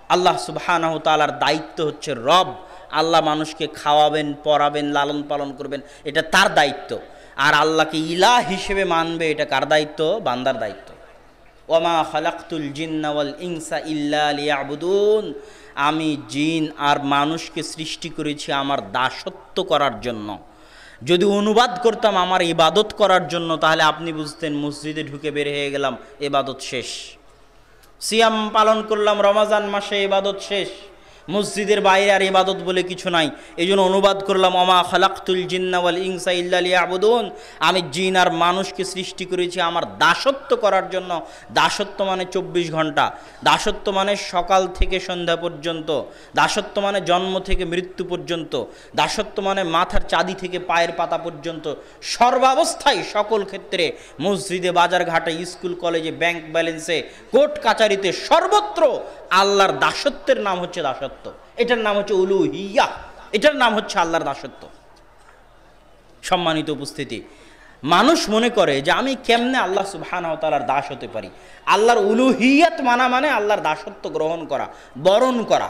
আল্লাহ সুবহানাহু ওয়া তাআলার দায়িত্ব হচ্ছে রব। আল্লাহ মানুষকে খাওয়াবেন, পড়াবেন, লালন পালন করবেন, এটা তার দায়িত্ব। আর আল্লাহকে ইলাহ হিসেবে মানবে, এটা কার দায়িত্ব? বান্দার দায়িত্ব। ওয়ামা খালাকতুল জিন্না ওয়াল ইনসা ইল্লা লিয়াবুদুন, আমি জিন আর মানুষকে সৃষ্টি করেছি আমার দাসত্ব করার জন্য। যদি অনুবাদ করতাম আমার ইবাদত করার জন্য, তাহলে আপনি বুঝতেন মসজিদে ঢুকে বের হয়ে গেলাম, ইবাদত শেষ। সিয়াম পালন করলাম রমজান মাসে, ইবাদত শেষ। মসজিদের বাইরে আর ইবাদত বলে কিছু নাই। এই জন্য অনুবাদ করলাম ওমা খালাকতুল জিন্না ওয়াল ইনসা ইল্লা লিয়াবুদুন, আমি জিন আর মানুষকে সৃষ্টি করেছি আমার দাসত্ব করার জন্য। দাসত্ব মানে 24 ঘন্টা, দাসত্ব মানে সকাল থেকে সন্ধ্যা পর্যন্ত, দাসত্ব মানে জন্ম থেকে মৃত্যু পর্যন্ত, দাসত্ব মানে মাথার চাঁদি থেকে পায়ের পাতা পর্যন্ত, সর্বাবস্থায় সকল ক্ষেত্রে, মসজিদে, বাজার ঘাটে, স্কুল কলেজে, ব্যাংক ব্যালেন্সে, কোর্ট কাচারিতে, সর্বত্র আল্লাহর দাসত্বের নাম হচ্ছে দাসত্ব। এটার নাম হচ্ছে উলুহিয়া, এটার নাম হচ্ছে আল্লাহর দাসত্ব। সম্মানিত উপস্থিতি, মানুষ মনে করে যে আমি কেমনে আল্লাহ সুবহানাহু ওয়া তাআলার দাস হতে পারি। আল্লাহর উলুহিয়াত মানা মানে আল্লাহর দাসত্ব গ্রহণ করা, বরণ করা।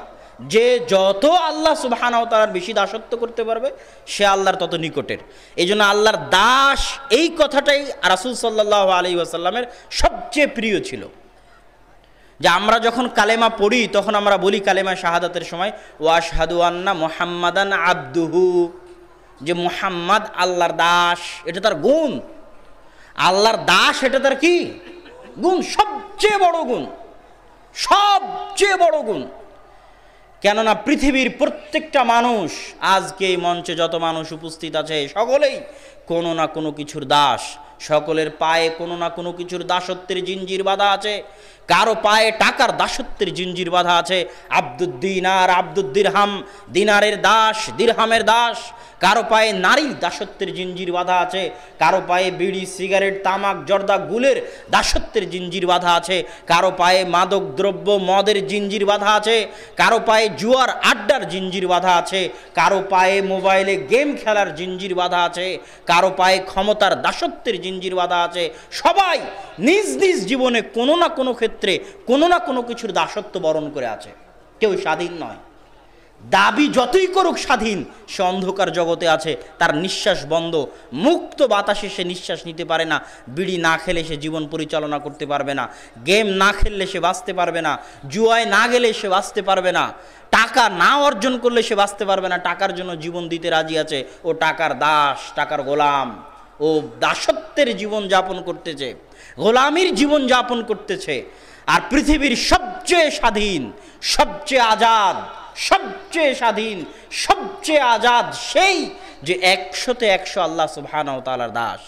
যে যত আল্লাহ সুবহানাহু ওয়া তাআলার বেশি দাসত্ব করতে পারবে, সে আল্লাহর তত নিকটের। এই জন্য আল্লাহর দাস, এই কথাটাই রাসূল সাল্লাল্লাহু আলাইহি ওয়াসাল্লামের সবচেয়ে প্রিয় ছিল। যে আমরা যখন কালেমা পড়ি তখন আমরা বলি কালেমা শাহাদাতের সময়, ওয়াশহাদু আন্না মুহাম্মাদান আবদুহু, যে মুহাম্মদ আল্লাহর দাস, এটা তার গুণ। আল্লাহর দাস এটা তার কি গুণ? সবচেয়ে বড় গুণ, সবচেয়ে বড় গুণ। কেননা পৃথিবীর প্রত্যেকটা মানুষ, আজকে এই মঞ্চে যত মানুষ উপস্থিত আছে, সকলেই কোনো না কোনো কিছুর দাস। সকলের পায়ে কোনো না কোনো কিছুর দাসত্বের জিঞ্জির বাঁধা আছে। কারো পায়ে টাকার দাসত্বের জিঞ্জির বাঁধা আছে। আব্দুদ দিনার, আব্দুদ দিরহাম, দিনারের দাস, দিরহামের দাস। কারো পায়ে নারীর দাসত্বের জিঞ্জির বাঁধা আছে। কারো পায়ে বিড়ি, সিগারেট, তামাক, জর্দা, গুলের দাসত্বের জিঞ্জির বাঁধা আছে। কারো পায়ে মাদক দ্রব্য, মদের জিঞ্জির বাঁধা আছে। কারো পায়ে জুয়ার আড্ডার জিঞ্জির বাঁধা আছে। কারো পায়ে মোবাইলে গেম খেলার জিঞ্জির বাঁধা আছে। কারো পায়ে ক্ষমতার দাসত্বের জিঞ্জির বাঁধা আছে। সবাই নিজ নিজ জীবনে কোনো না কোনো ক্ষেত্রে কোনো না কোনো কিছুর দাসত্ব বরণ করে আছে। কেউ স্বাধীন নয়। দাবি যতই করুক স্বাধীন, সে অন্ধকার জগতে আছে, তার নিঃশ্বাস বন্ধ। মুক্ত বাতাসে সে নিঃশ্বাস নিতে পারে না। বিড়ি না খেলে সে জীবন পরিচালনা করতে পারবে না। গেম না খেললে সে বাঁচতে পারবে না। জুয়ায় না গেলে সে বাঁচতে পারবে না। টাকা না অর্জন করলে সে বাঁচতে পারবে না। টাকার জন্য জীবন দিতে রাজি আছে। ও টাকার দাস, টাকার গোলাম। ও দাসত্বের জীবন যাপন করতেছে, গোলামির জীবন যাপন করতেছে। আর পৃথিবীর সবচেয়ে স্বাধীন, সবচেয়ে আজাদ, সবচেয়ে স্বাধীন, সবচেয়ে আজাদ সেই যে 100-তে 100 আল্লাহ সুবহানাহু ওয়া তাআলার দাস।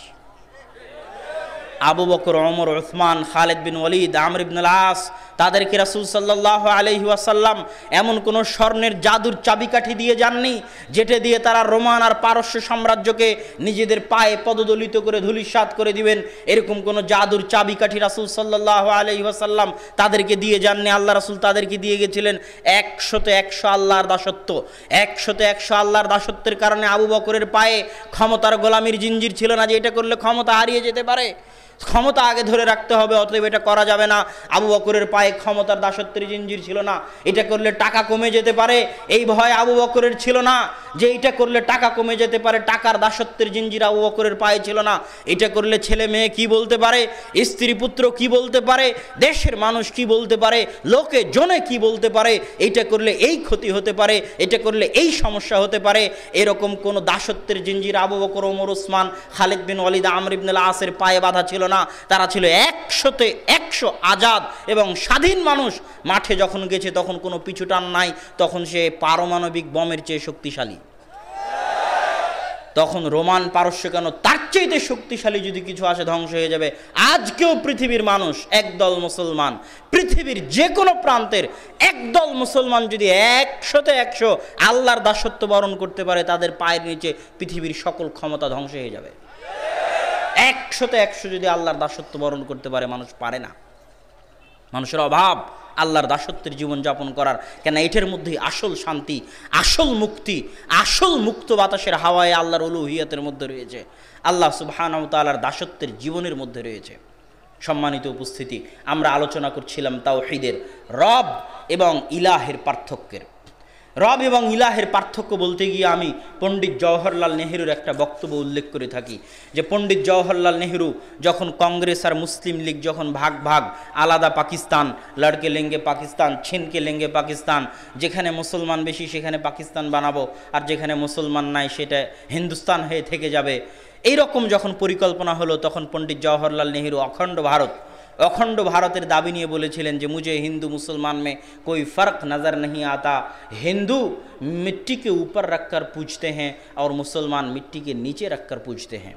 আবু বকর, ওমর, উসমান, খালিদ বিন ওয়ালিদ, আমর ইবনুল আস, তাদেরকে রাসূল সাল্লাল্লাহু আলাইহি ওয়াসাল্লাম এমন কোন স্বর্ণের জাদুর চাবিকাঠি দিয়ে যাননি যেটা দিয়ে তারা রোমান আর পারস্য সাম্রাজ্যকে নিজেদের পায়ে পদদলিত করে ধূলিসাৎ করে দিবেন। এরকম কোন জাদুর চাবিকাঠি রাসূল সাল্লাল্লাহু আলাইহি ওয়াসাল্লাম তাদেরকে দিয়ে যাননি। আল্লাহ রাসূল তাদেরকে দিয়ে গেছিলেন 100-তে 100 আল্লাহর দাসত্ব। 100-তে 100 আল্লাহর দাসত্বের কারণে আবু বকরের পায়ে ক্ষমতার গোলামির জিঞ্জির ছিল না যে এটা করলে ক্ষমতা হারিয়ে যেতে পারে, ক্ষমতা আগে ধরে রাখতে হবে, অতএব এটা করা যাবে না। আবু বকরের পায়ে ক্ষমতার দাসত্বের জিঞ্জির ছিল না। এটা করলে টাকা কমে যেতে পারে, এই ভয় আবু বকরের ছিল না যে এটা করলে টাকা কমে যেতে পারে। টাকার দাসত্বের জিঞ্জির আবু বকরের পায়ে ছিল না। এটা করলে ছেলে মেয়ে কি বলতে পারে, স্ত্রী পুত্র কি বলতে পারে, দেশের মানুষ কি বলতে পারে, লোকে জনে কি বলতে পারে, এটা করলে এই ক্ষতি হতে পারে, এটা করলে এই সমস্যা হতে পারে। এরকম কোন দাসত্বের জিঞ্জির আবু বকর, ওমর, উসমান, খালিদ বিন ওয়ালিদ, আমর ইবনুল আসের পায়ে বাঁধা ছিল না। তারা ছিল 100-তে 100 আজাদ এবং স্বাধীন মানুষ। মাঠে যখন গেছে তখন কোনো পিছুটান নাই, তখন সে পারমাণবিক বোমের চেয়ে শক্তিশালী। তখন রোমান পারস্য কেন, তার চাইতে শক্তিশালী যদি কিছু আসে ধ্বংস হয়ে যাবে। আজকেও পৃথিবীর মানুষ একদল মুসলমান, পৃথিবীর যে কোনো প্রান্তের একদল মুসলমান যদি 100-তে 100 আল্লাহর দাসত্ব বরণ করতে পারে, তাদের পায়ের নিচে পৃথিবীর সকল ক্ষমতা ধ্বংস হয়ে যাবে। 100-তে 100 যদি আল্লাহর দাসত্ব বরণ করতে পারে, মানুষ পারে না। মানুষের অভাব আল্লাহর দাসত্বের জীবন যাপন করার। কেন এটার মধ্যেই আসল শান্তি, আসল মুক্তি, আসল মুক্ত বাতাসের হাওয়ায় আল্লাহর উলুহিয়াতের মধ্যে রয়েছে, আল্লাহ সুবহানাহু ওয়া তাআলার দাসত্বের জীবনের মধ্যে রয়েছে। সম্মানিত উপস্থিতি, আমরা আলোচনা করছিলাম তাওহীদের, রব এবং ইলাহের পার্থক্যের। রব এবং ইলাহের পার্থক্য বলতে গিয়ে আমি পণ্ডিত জওহরলাল নেহরুর একটা বক্তব্য উল্লেখ করে থাকি যে পণ্ডিত জওহরলাল নেহরু যখন কংগ্রেস আর মুসলিম লীগ যখন ভাগ ভাগ, আলাদা পাকিস্তান, লড়কে লেঙ্গে পাকিস্তান, ছিনকে লেঙ্গে পাকিস্তান, যেখানে মুসলমান বেশি সেখানে পাকিস্তান বানাবো, আর যেখানে মুসলমান নাই সেটা হিন্দুস্তান হয়ে থেকে যাবে, এই রকম যখন পরিকল্পনা হলো, তখন পণ্ডিত জওহরলাল নেহরু অখণ্ড ভারতের দাবি নিয়ে বলেছিলেন যে মুঝে হিন্দু মুসলমান में कोई फ़र्क नज़र नहीं आता, हिंदू मिट्टी के ऊपर रखकर पूजते हैं और मुसलमान मिट्टी के नीचे रखकर पूजते हैं।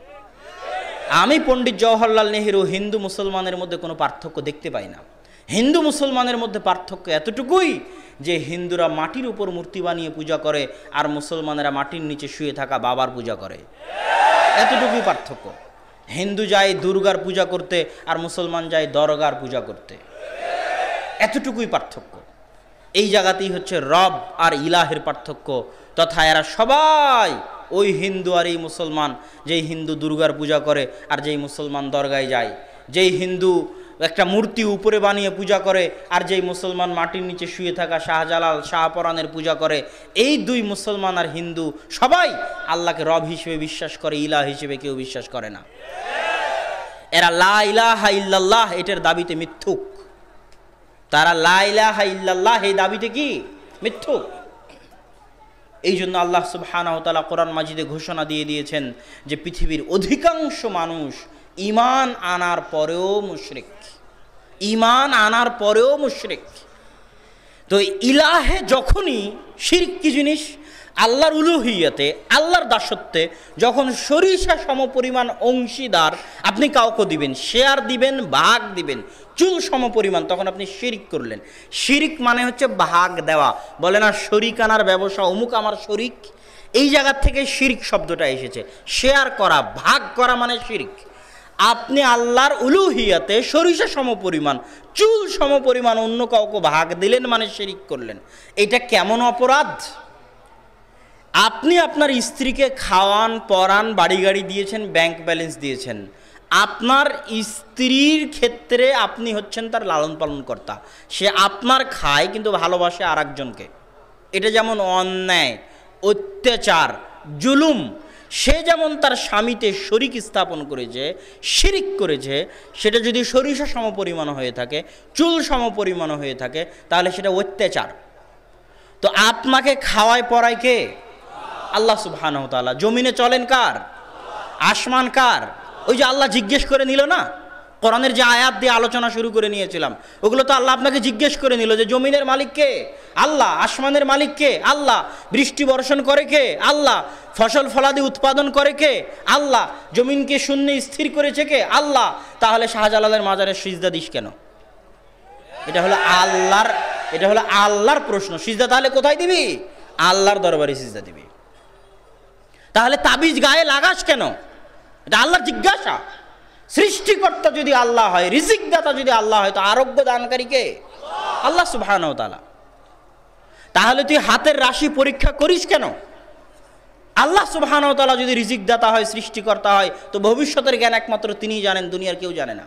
আমি পণ্ডিত জওহরলাল নেহরু হিন্দু মুসলমানের মধ্যে কোনো পার্থক্য দেখতে পাই না। হিন্দু মুসলমানের মধ্যে পার্থক্য এতটুকুই যে হিন্দুরা মাটির উপর মূর্তি বানিয়ে পূজা করে আর মুসলমানেরা মাটির নিচে শুয়ে থাকা বাবার পূজা করে, এতটুকুই পার্থক্য। হিন্দু যায় দুর্গার পূজা করতে আর মুসলমান যায় দরগার পূজা করতে, এতটুকুই পার্থক্য। এই জায়গাতেই হচ্ছে রব আর ইলাহের পার্থক্য। তথা এরা সবাই ওই হিন্দু আর এই মুসলমান, যেই হিন্দু দুর্গার পূজা করে আর যেই মুসলমান দরগায় যায়, যেই হিন্দু একটা মূর্তি উপরে বানিয়ে পূজা করে আর যেই মুসলমান মাটির নিচে শুয়ে থাকা শাহজালাল শাহপরানের পূজা করে, এই দুই মুসলমান আর হিন্দু সবাই আল্লাহকে রব হিসেবে বিশ্বাস করে, ইলাহ হিসেবে কেউ বিশ্বাস করে না। এরা লা ইলাহা ইল্লাল্লাহ এটার দাবিতে মিথ্যুক। তারা লা ইলাহা ইল্লাল্লাহ এই দাবিতে কি মিথ্যুক। এই জন্য আল্লাহ সুবহানাহু ওয়া তাআলা কোরআন মাজিদে ঘোষণা দিয়ে দিয়েছেন যে পৃথিবীর অধিকাংশ মানুষ ঈমান আনার পরেও মুশরিক, ঈমান আনার পরেও মুশরিক। তো ইলাহে যখনই শিরক কি জিনিস, আল্লাহর উলুহিয়াতে, আল্লাহর দাসত্বে যখন সরিষা সমপরিমাণ অংশীদার আপনি কাউকে দিবেন, শেয়ার দিবেন, ভাগ দিবেন, চুল সমপরিমাণ, তখন আপনি শিরিক করলেন। শিরিক মানে হচ্ছে ভাগ দেওয়া। বলে না শরিকানার ব্যবসা, অমুক আমার শরিক, এই জায়গার থেকে শিরিক শব্দটা এসেছে। শেয়ার করা, ভাগ করা মানে শিরিক। আপনি আল্লাহর উলুহিয়াতে সরিষা সমপরিমাণ, চুল সমপরিমাণ অন্য কাউকে ভাগ দিলেন মানে শিরিক করলেন। এটা কেমন অপরাধ? আপনি আপনার স্ত্রীকে খাওয়ান, পরান, বাড়ি গাড়ি দিয়েছেন, ব্যাংক ব্যালেন্স দিয়েছেন, আপনার স্ত্রীর ক্ষেত্রে আপনি হচ্ছেন তার লালন পালন কর্তা। সে আপনার খায় কিন্তু ভালোবাসে আর একজনকে। এটা যেমন অন্যায়, অত্যাচার, জুলুম। সে যেমন তার স্বামীতে শরিক স্থাপন করেছে, শিরিক করেছে, সেটা যদি সরিষা সমপরিমাণ হয়ে থাকে, চুল সমপরিমাণ হয়ে থাকে, তাহলে সেটা অত্যাচার। তো আপনাকে খাওয়ায় পড়ায় কে? আল্লাহ সুবহানাহু ওয়া তাআলা। জমিনে চলেন কার? আসমান কার? ওই যে আল্লাহ জিজ্ঞেস করে নিল না, কোরআনের যে আয়াত দিয়ে আলোচনা শুরু করে নিয়েছিলাম, ওগুলো তো আল্লাহ আপনাকে জিজ্ঞেস করে নিল যে জমিনের মালিক কে? আল্লাহ। আসমানের মালিক কে? আল্লাহ। বৃষ্টি বর্ষণ করে কে? আল্লাহ। ফসল ফলাদি উৎপাদন করে কে? আল্লাহ। জমিনকে শূন্য স্থির করেছে কে? আল্লাহ। তাহলে শাহজালালের মাজারে সিজদা দিস কেন? এটা হলো আল্লাহর প্রশ্ন। সিজদা তাহলে কোথায় দিবি? আল্লাহর দরবারে সিজদা দিবি। তাহলে তাবিজ গায়ে লাগাস কেন? এটা আল্লাহর জিজ্ঞাসা। সৃষ্টিকর্তা যদি আল্লাহ হয়, রিজিক দাতা যদি আল্লাহ হয়, তো আরোগ্য দানকারী কে? আল্লাহ সুবহানাহু ওয়া তাআলা। তাহলে তুই হাতের রাশি পরীক্ষা করিস কেন? আল্লাহ সুবহানাহু ওয়া তাআলা যদি রিজিক দাতা হয়, সৃষ্টিকর্তা হয়, তো ভবিষ্যতের জ্ঞান একমাত্র তিনিই জানেন, দুনিয়ার কেউ জানে না।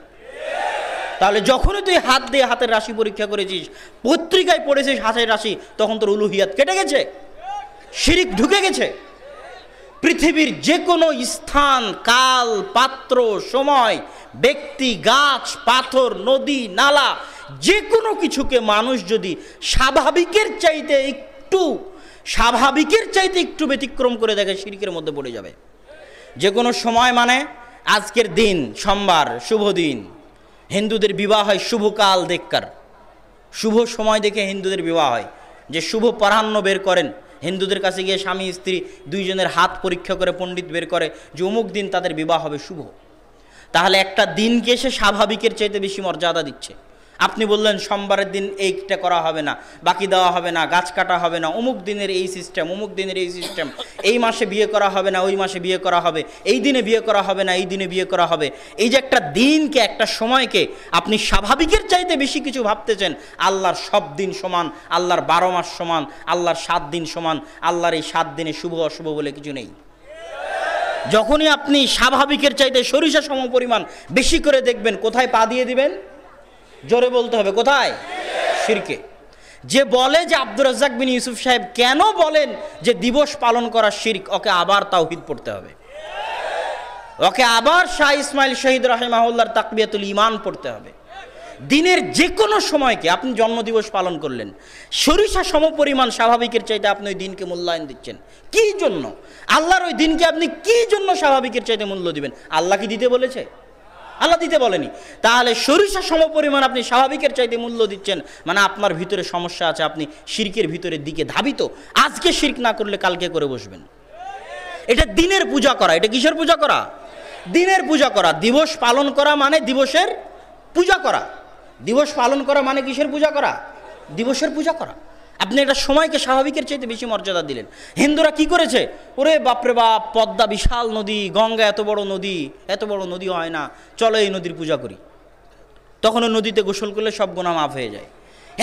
তাহলে যখনই তুই হাত দিয়ে হাতের রাশি পরীক্ষা করেছিস, পত্রিকায় পড়েছিস হাতের রাশি, তখন তোর উলুহিয়াত কেটে গেছে, শিরিক ঢুকে গেছে। পৃথিবীর যে কোনো স্থান, কাল, পাত্র, সময়, ব্যক্তি, গাছ, পাথর, নদী, নালা, যে কোনো কিছুকে মানুষ যদি স্বাভাবিকের চাইতে একটু ব্যতিক্রম করে দেখে, শিরকের মধ্যে পড়ে যাবে। যে কোনো সময় মানে আজকের দিন সোমবার, শুভ দিন, হিন্দুদের বিবাহ হয় শুভকাল দেখকার, শুভ সময় দেখে হিন্দুদের বিবাহ হয়। যে শুভ পরাহ্ন বের করেন, হিন্দুদের কাছে গিয়ে স্বামী স্ত্রী দুইজনের হাত পরীক্ষা করে পণ্ডিত বের করে যে অমুক দিন তাদের বিবাহ হবে শুভ। তাহলে একটা দিনকে সে স্বাভাবিকের চাইতে বেশি মর্যাদা দিচ্ছে। আপনি বললেন সোমবারের দিন এইটা করা হবে না, বাকি দেওয়া হবে না, গাছ কাটা হবে না, অমুক দিনের এই সিস্টেম, অমুক দিনের এই সিস্টেম, এই মাসে বিয়ে করা হবে না, ওই মাসে বিয়ে করা হবে, এই দিনে বিয়ে করা হবে না, এই দিনে বিয়ে করা হবে। এই যে একটা দিনকে, একটা সময়কে আপনি স্বাভাবিকের চাইতে বেশি কিছু ভাবতেছেন। আল্লাহর সব দিন সমান, আল্লাহর 12 মাস সমান, আল্লাহর 7 দিন সমান, আল্লাহর এই 7 দিনে শুভ অশুভ বলে কিছু নেই। যখনই আপনি স্বাভাবিকের চাইতে সরিষা সম পরিমাণ বেশি করে দেখবেন, কোথায় পা দিয়ে দিবেন? জোরে বলতে হবে, কোথায়? শিরকে। যে বলে যে আব্দুর রাজ্জাক বিন ইউসুফ সাহেব কেন বলেন যে দিবস পালন করা শিরক, ওকে আবার তাওহীদ পড়তে হবে, ওকে আবার শাহ ইসমাইল শহীদ রাহিমাহুল্লাহর তাকবিয়াতুল ঈমান পড়তে হবে। দিনের যে কোনো সময়কে আপনি জন্মদিবস পালন করলেন, সরিষা সম পরিমাণ স্বাভাবিকের চাইতে আপনি ওই দিনকে মূল্যায়ন দিচ্ছেন। কি জন্য? আল্লাহর ওই দিনকে আপনি কি জন্য স্বাভাবিকের চাইতে মূল্য দিবেন? আল্লাহ কি দিতে বলেছে? আল্লাহ দিতে বলেনি। তাহলে সরিষা সম পরিমাণ আপনি স্বাভাবিকের চাইতে মূল্য দিচ্ছেন, মানে আপনার ভিতরে সমস্যা আছে, আপনি শিরকের ভিতরের দিকে ধাবিত। আজকে শিরক না করলে কালকে করে বসবেন। এটা দিনের পূজা করা। এটা কিসের পূজা করা? দিনের পূজা করা। দিবস পালন করা মানে দিবসের পূজা করা। দিবস পালন করা মানে কিসের পূজা করা? দিবসের পূজা করা। আপনি একটা সময়কে স্বাভাবিকের চাইতে বেশি মর্যাদা দিলেন। হিন্দুরা কি করেছে? ওরে বাপরে বাপ, পদ্মা বিশাল নদী, গঙ্গা এত বড় নদী, এত বড় নদী হয় না, চলো এই নদীর পূজা করি। তখন ওই নদীতে গোসল করলে সব গুনাহ মাফ হয়ে যায়।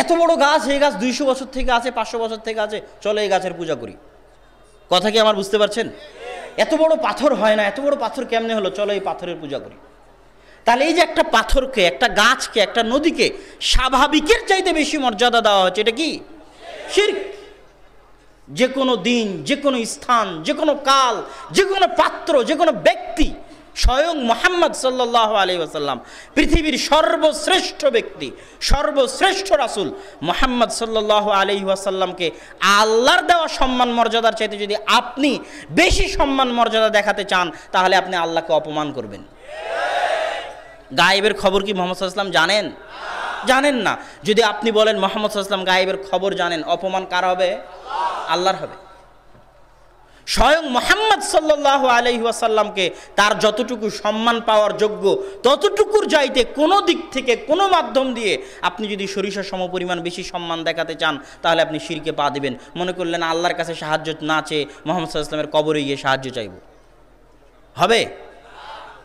এত বড় গাছ, এই গাছ 200 বছর থেকে আছে, 500 বছর থেকে আছে, চলো এই গাছের পূজা করি। কথা কি আমার বুঝতে পারছেন? এত বড় পাথর হয় না, এত বড় পাথর কেমনে হলো, চলো এই পাথরের পূজা করি। তাহলে এই যে একটা পাথরকে, একটা গাছকে, একটা নদীকে স্বাভাবিকের চাইতে বেশি মর্যাদা দেওয়া হচ্ছে, এটা কি? শিরক। যে কোনো দিন, যে কোনো স্থান, যে কোনো কাল, যে কোনো পাত্র, যে কোনো ব্যক্তি, স্বয়ং মুহাম্মদ সাল্লাল্লাহু আলাইহি ওয়াসাল্লাম, পৃথিবীর সর্বশ্রেষ্ঠ ব্যক্তি, সর্বশ্রেষ্ঠ রাসূল মুহাম্মদ সাল্লাল্লাহু আলাইহি ওয়াসাল্লামকে আল্লাহর দেওয়া সম্মান মর্যাদার চাইতে যদি আপনি বেশি সম্মান মর্যাদা দেখাতে চান, তাহলে আপনি আল্লাহকে অপমান করবেন। গায়েবের খবর কি মুহাম্মদ সাল্লাল্লাহু আলাইহি ওয়াসাল্লাম জানেন? জানেন না। যদি আপনি বলেন মুহাম্মদ সাল্লাল্লাহু আলাইহি ওয়াসাল্লাম গায়েবের খবর জানেন, অপমান কার হবে? আল্লাহর হবে। স্বয়ং মুহাম্মদ সাল্লাল্লাহু আলাইহি ওয়াসাল্লামকে তার যতটুকু সম্মান পাওয়ার যোগ্য, ততটুকুর চাইতে কোনো দিক থেকে, কোনো মাধ্যম দিয়ে আপনি যদি সরিষা সম পরিমাণ বেশি সম্মান দেখাতে চান, তাহলে আপনি শিরকে পা দিবেন। মনে করলেন আল্লাহর কাছে সাহায্য না চেয়ে মুহাম্মদ সাল্লাল্লাহু আলাইহি ওয়াসাল্লামের কবরে গিয়ে সাহায্য চাইব, হবে?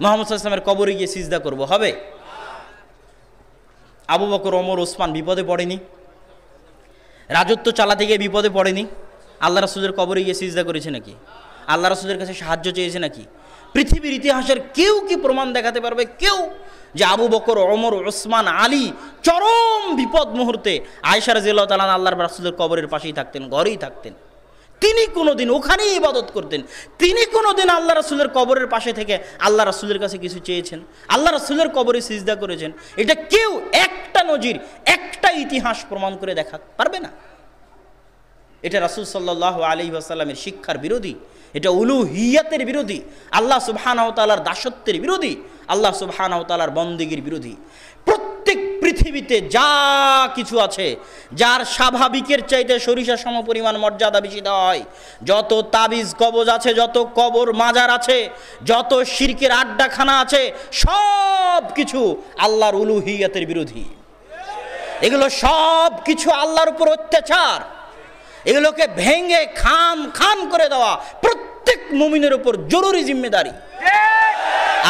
মুহাম্মদ সাল্লাল্লাহু আলাইহি ওয়াসাল্লামের কবরে গিয়ে সিজদা করব, হবে? আবু বকর, ওমর, ওসমান বিপদে পড়েনি? রাজত্ব চালাতে গিয়ে বিপদে পড়েনি? আল্লাহ রাসূলের কবরে গিয়ে সিজদা করেছে নাকি? আল্লাহ রাসূলের কাছে সাহায্য চেয়েছে নাকি? পৃথিবীর ইতিহাসের কেউ কি প্রমাণ দেখাতে পারবে? কেউ যে আবু বকর, ওমর, ওসমান, আলী চরম বিপদ মুহূর্তে আয়েশা রাদিয়াল্লাহু তাআলা আল্লাহর রাসূলের কবরের পাশেই থাকতেন, ঘরেই থাকতেন, তিনি কোনোদিন ওখানেই ইবাদত করতেন। তিনি কোনোদিন আল্লাহ রাসূলের কবরের পাশে থেকে আল্লাহ রাসূলের কাছে কিছু চেয়েছেন? আল্লাহ রাসূলের কবরে সিজদা করেছেন? এটা কেউ একটা নজির, একটা ইতিহাস প্রমাণ করে দেখা পারবে না। এটা রাসূল সাল্লাল্লাহু আলাইহি ওয়াসাল্লামের শিক্ষার বিরোধী, এটা উলুহিয়াতের বিরোধী, আল্লাহ সুবহানাহু ওয়া তাআলার দাসত্বের বিরোধী, আল্লাহ সুবহানাহু ওয়া তাআলার বন্দেগীর বিরোধী। প্রত্যেক পৃথিবীতে যা কিছু আছে, যার স্বাভাবিকের চাইতে সরিষা সম পরিমাণ মর্যাদা বেশি দেওয়া হয়, যত তাবিজ কবজ আছে, যত কবর মাজার আছে, যত শিরকের আড্ডাখানা আছে, সব কিছু আল্লাহর উলুহিয়াতের বিরোধী। এগুলো সব কিছু আল্লাহর উপর অত্যাচার। এগুলোকে ভেঙে খান খান করে দেওয়া প্রত্যেক মুমিনের উপর জরুরি জিম্মেদারি।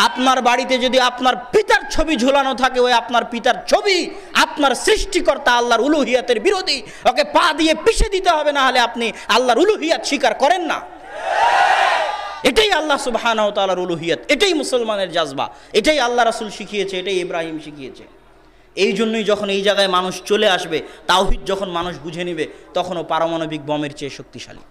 আপনার বাড়িতে যদি আপনার পিতার ছবি ঝুলানো থাকে, ওই আপনার পিতার ছবি আপনার সৃষ্টিকর্তা আল্লাহর উলুহিয়াতের বিরোধী, ওকে পা দিয়ে পিষে দিতে হবে, না হলে আপনি আল্লাহর উলুহিয়াত স্বীকার করেন না। এটাই আল্লাহ সুবহানাহু ওয়া তাআলার উলুহিয়াত, এটাই মুসলমানের জাজবা, এটাই আল্লাহ রাসূল শিখিয়েছে, এটাই ইব্রাহিম শিখিয়েছে। এই জন্যই যখন এই জায়গায় মানুষ চলে আসবে, তাওহীদ যখন মানুষ বুঝে নেবে, তখনও পারমাণবিক বোমের চেয়ে শক্তিশালী।